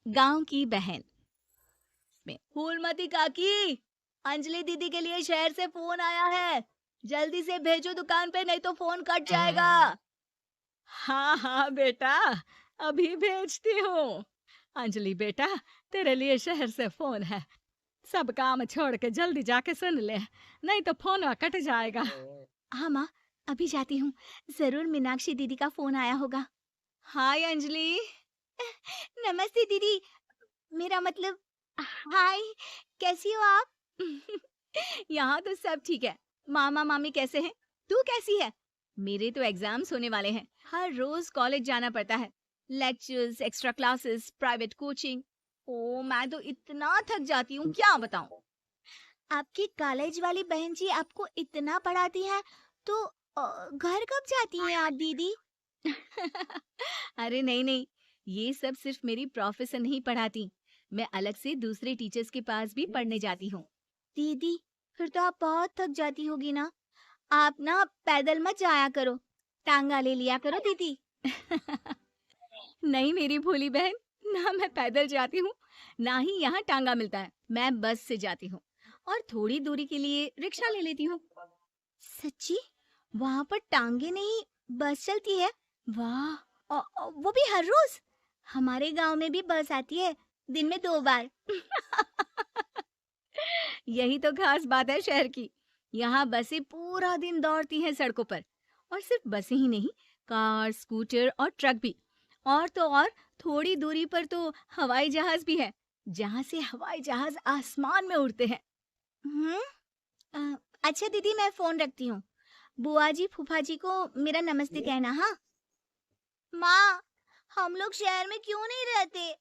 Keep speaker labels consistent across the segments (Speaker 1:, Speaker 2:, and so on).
Speaker 1: गांव की बहन में फूलमती काकी, अंजलि दीदी के लिए शहर से फोन आया है। जल्दी से भेजो दुकान पे, नहीं तो फोन कट जाएगा। हाँ हाँ बेटा, अभी भेजती हूँ। अंजलि बेटा, तेरे लिए शहर से फोन है। सब काम छोड़ के जल्दी जाके सुन ले, नहीं तो फोन कट जाएगा। हाँ माँ, अभी जाती हूँ। जरूर मीनाक्षी दीदी का फोन आया होगा। हाय अंजलि। नमस्ते दीदी। मेरा मतलब, हाय, कैसी हो आप? यहाँ तो सब ठीक है। मामा मामी कैसे हैं? तू कैसी है? मेरे तो एग्जाम्स होने वाले हैं। हर रोज कॉलेज जाना पड़ता है। Lectures, extra classes, private coaching. ओ मैं तो इतना थक जाती हूँ, क्या बताऊँ। आपकी कॉलेज वाली बहन जी आपको इतना पढ़ाती हैं, तो घर कब जाती हैं आप दीदी? अरे नहीं नहीं, ये सब सिर्फ मेरी प्रोफेसर नहीं पढ़ाती। मैं अलग से दूसरे टीचर्स के पास भी पढ़ने जाती हूँ। दीदी, फिर तो आप बहुत थक जाती होगी ना। आप ना पैदल मत जाया करो, टांगा ले लिया करो दीदी। नहीं मेरी भोली बहन, ना मैं पैदल जाती हूँ, ना ही यहाँ टांगा मिलता है। मैं बस से जाती हूँ और थोड़ी दूरी के लिए रिक्शा ले लेती हूँ। सच्ची? वहाँ पर टांगे नहीं, बस चलती है? वाह! वो भी हर रोज? हमारे गांव में भी बस आती है, दिन में 2 बार। यही तो खास बात है शहर की। यहाँ बसें पूरा दिन दौड़ती हैं सड़कों पर। और सिर्फ बसें ही नहीं, कार, स्कूटर और ट्रक भी। और तो और, थोड़ी दूरी पर तो हवाई जहाज भी है, जहाँ से हवाई जहाज आसमान में उड़ते हैं। हम्म। अच्छा दीदी, मैं फोन रखती हूँ। बुआ जी फूफा जी को मेरा नमस्ते कहना। हाँ माँ, हम लोग शहर में क्यों नहीं रहते?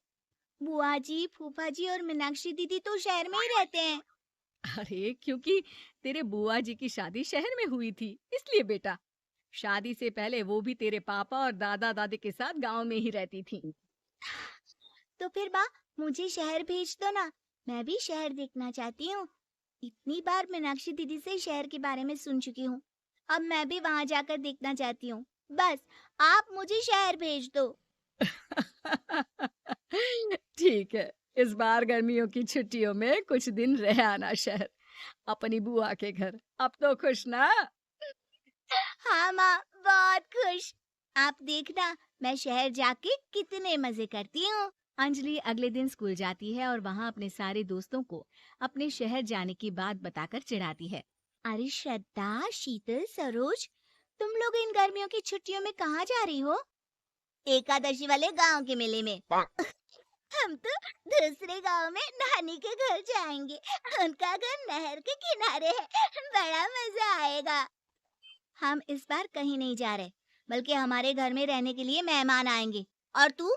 Speaker 1: बुआ जी फूफा जी और मीनाक्षी दीदी तो शहर में ही रहते हैं। अरे क्योंकि तेरे बुआ जी की शादी शहर में हुई थी, इसलिए बेटा। शादी से पहले वो भी तेरे पापा और दादा दादी के साथ गांव में ही रहती थी। तो फिर बा, मुझे शहर भेज दो ना। मैं भी शहर देखना चाहती हूँ। इतनी बार मीनाक्षी दीदी से शहर के बारे में सुन चुकी हूँ। अब मैं भी वहां जाकर देखना चाहती हूँ। बस, आप मुझे शहर भेज दो। ठीक है, इस बार गर्मियों की छुट्टियों में कुछ दिन रह आना शहर, अपनी बुआ के घर। अब तो खुश ना? हाँ माँ, बहुत खुश। आप देखना, मैं शहर जाके कितने मजे करती हूँ। अंजलि अगले दिन स्कूल जाती है और वहाँ अपने सारे दोस्तों को अपने शहर जाने की बात बताकर चिढ़ाती है। अरे श्रद्धा, शीतल, सरोज, तुम लोग इन गर्मियों की छुट्टियों में कहाँ जा रही हो? एकादशी वाले गांव के मेले में। हम तो दूसरे गांव में नानी के घर जाएंगे। उनका घर नहर के किनारे है। बड़ा मजा आएगा। हम इस बार कहीं नहीं जा रहे, बल्कि हमारे घर में रहने के लिए मेहमान आएंगे। और तू?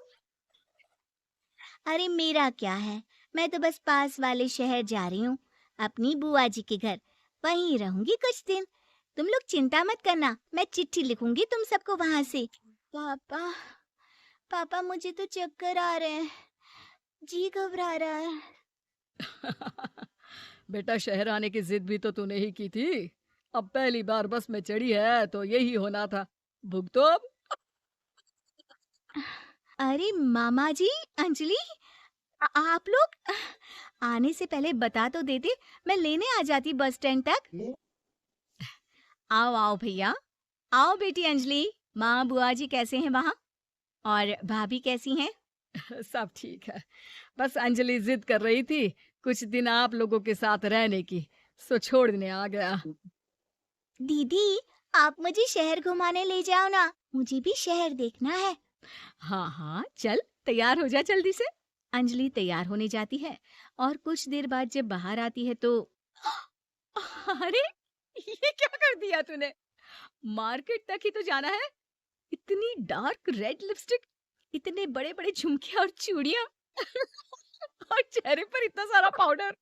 Speaker 1: अरे मेरा क्या है, मैं तो बस पास वाले शहर जा रही हूँ, अपनी बुआ जी के घर। वहीं रहूंगी कुछ दिन। तुम लोग चिंता मत करना, मैं चिट्ठी लिखूंगी तुम सबको वहां से। पापा, पापा मुझे तो चक्कर आ रहे हैं, जी घबरा रहा है। बेटा शहर आने की जिद भी तो तूने ही की थी। अब पहली बार बस में चढ़ी है तो यही होना था। भुगतो अब। अरे मामा जी, अंजलि, आप लोग आने से पहले बता तो देते, मैं लेने आ जाती बस स्टैंड तक। आओ आओ भैया, आओ बेटी अंजलि। माँ बुआ जी कैसे हैं वहाँ? और भाभी कैसी हैं? सब ठीक है। बस अंजलि जिद कर रही थी कुछ दिन आप लोगों के साथ रहने की, सो छोड़ने आ गया। दीदी, आप मुझे शहर घुमाने ले जाओ ना, मुझे भी शहर देखना है। हाँ हाँ चल, तैयार हो जा जल्दी से। अंजलि तैयार होने जाती है और कुछ देर बाद जब बाहर आती है तो अरे, ये क्या कर दिया तूने? मार्केट तक ही तो जाना है। इतनी डार्क रेड लिपस्टिक, इतने बड़े बड़े झुमके और चूड़ियां और चेहरे पर इतना सारा पाउडर।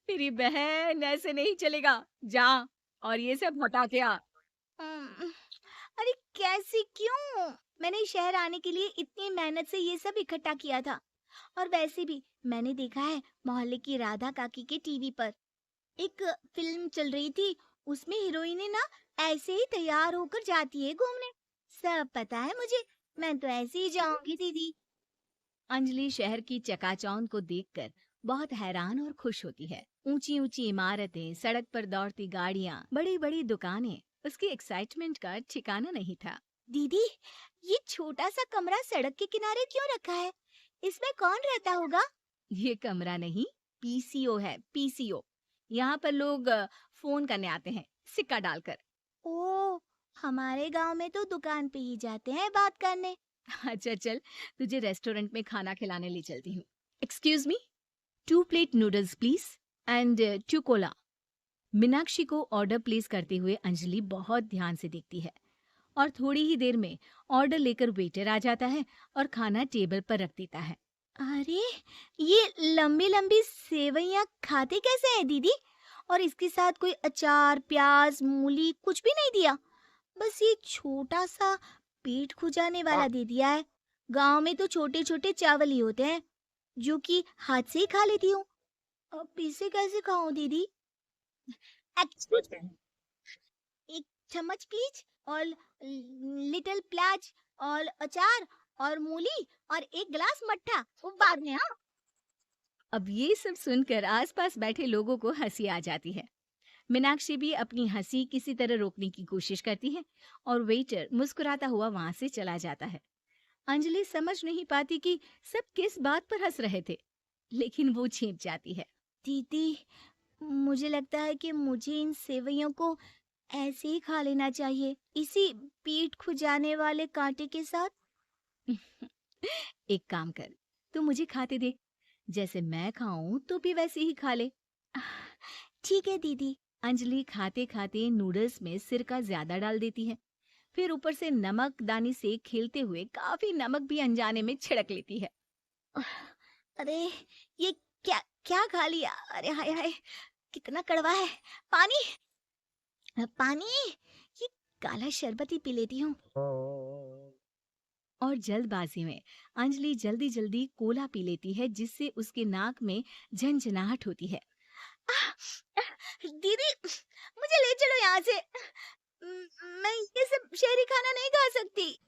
Speaker 1: मेरी बहन, ऐसे नहीं चलेगा। जा और ये सब हटा के आ। अरे कैसे, क्यों? मैंने शहर आने के लिए इतनी मेहनत से ये सब इकट्ठा किया था। और वैसे भी मैंने देखा है, मोहल्ले की राधा काकी के टीवी पर एक फिल्म चल रही थी। उसमें हीरोइनें ना ऐसे ही तैयार होकर जाती है घूमने। सब पता है मुझे, मैं तो ऐसे ही जाऊंगी दीदी। अंजलि शहर की चकाचौंध को देखकर बहुत हैरान और खुश होती है। ऊंची ऊंची इमारतें, सड़क पर दौड़ती गाड़ियां, बड़ी बड़ी दुकानें, उसकी एक्साइटमेंट का ठिकाना नहीं था।
Speaker 2: दीदी, ये छोटा सा कमरा सड़क के किनारे क्यों रखा है? इसमें कौन रहता होगा?
Speaker 1: ये कमरा नहीं, पीसीओ है, पीसीओ। यहाँ पर लोग फोन करने आते हैं, सिक्का डालकर।
Speaker 2: ओह, हमारे गांव में तो दुकान पे ही जाते हैं बात करने।
Speaker 1: अच्छा चल, तुझे रेस्टोरेंट में खाना खिलाने ले चलती हूँ। Excuse me, 2 plate noodles please and 2 Cola. Meenakshi को ऑर्डर प्लेस करते हुए अंजलि बहुत ध्यान से देखती है और थोड़ी ही देर में ऑर्डर लेकर वेटर आ जाता है और खाना टेबल पर रख देता है।
Speaker 2: अरे, ये लंबी लंबी सेवइयां खाते कैसे हैं दीदी? और इसके साथ कोई अचार, प्याज, मूली कुछ भी नहीं दिया? बस ये छोटा सा पेट खुजाने वाला दे दिया है। गांव में तो छोटे छोटे चावल ही होते हैं जो कि हाथ से ही खा लेती हूँ। अब इसे कैसे खाऊं दीदी? एक्सक्यूज मी, एक चम्मच प्लीज, और लिटिल प्याज, और अचार, और मूली, और एक गिलास मट्ठा, वो बाद में। हाँ।
Speaker 1: अब ये सब सुनकर आसपास बैठे लोगों को हंसी आ जाती है। मीनाक्षी भी अपनी हंसी किसी तरह रोकने की कोशिश करती है और वेटर मुस्कुराता हुआ वहां से चला जाता है। अंजलि समझ नहीं पाती कि सब किस बात पर हंस रहे थे, लेकिन वो छिप जाती है।
Speaker 2: दीदी, मुझे लगता है कि मुझे इन सेवइयों को ऐसे ही खा लेना चाहिए, इसी पेट खुजाने वाले कांटे के साथ।
Speaker 1: एक काम कर, तू मुझे खाते दे, जैसे मैं खाऊं तो भी वैसे ही खा ले।
Speaker 2: ठीक है दीदी।
Speaker 1: अंजलि खाते खाते नूडल्स में सिरका ज्यादा डाल देती है, फिर ऊपर से नमक दानी से खेलते हुए काफी नमक भी अनजाने में छिड़क लेती है।
Speaker 2: अरे, ये क्या क्या खा लिया? अरे हाय हाय, कितना कड़वा है। पानी, पानी, ये काला शरबत ही पी लेती हूँ।
Speaker 1: और जल्दबाजी में अंजलि जल्दी जल्दी कोला पी लेती है, जिससे उसके नाक में झंझनाहट होती है।
Speaker 2: आह! दीदी, मुझे ले चलो यहाँ से। मैं ये सब शहरी खाना नहीं खा सकती।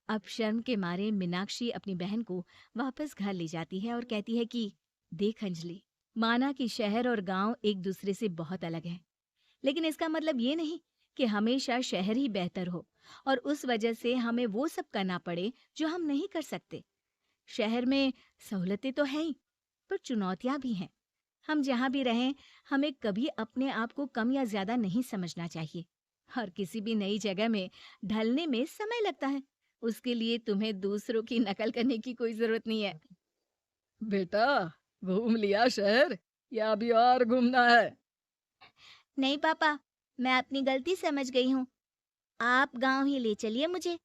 Speaker 1: अब शर्म के मारे मीनाक्षी अपनी बहन को वापस घर ले जाती है और कहती है कि देख अंजलि, माना कि शहर और गांव एक दूसरे से बहुत अलग हैं, लेकिन इसका मतलब ये नहीं कि हमेशा शहर ही बेहतर हो और उस वजह से हमें वो सब करना पड़े जो हम नहीं कर सकते। शहर में सहूलतें तो हैं ही, पर चुनौतियां भी हैं। हम जहाँ भी रहें, हमें कभी अपने आप को कम या ज्यादा नहीं समझना चाहिए। और किसी भी नई जगह में ढलने में समय लगता है, उसके लिए तुम्हें दूसरों की नकल करने की कोई जरूरत नहीं है। बेटा, घूम लिया शहर या अभी और घूमना है?
Speaker 2: नहीं पापा, मैं अपनी गलती समझ गई हूँ। आप गांव ही ले चलिए मुझे।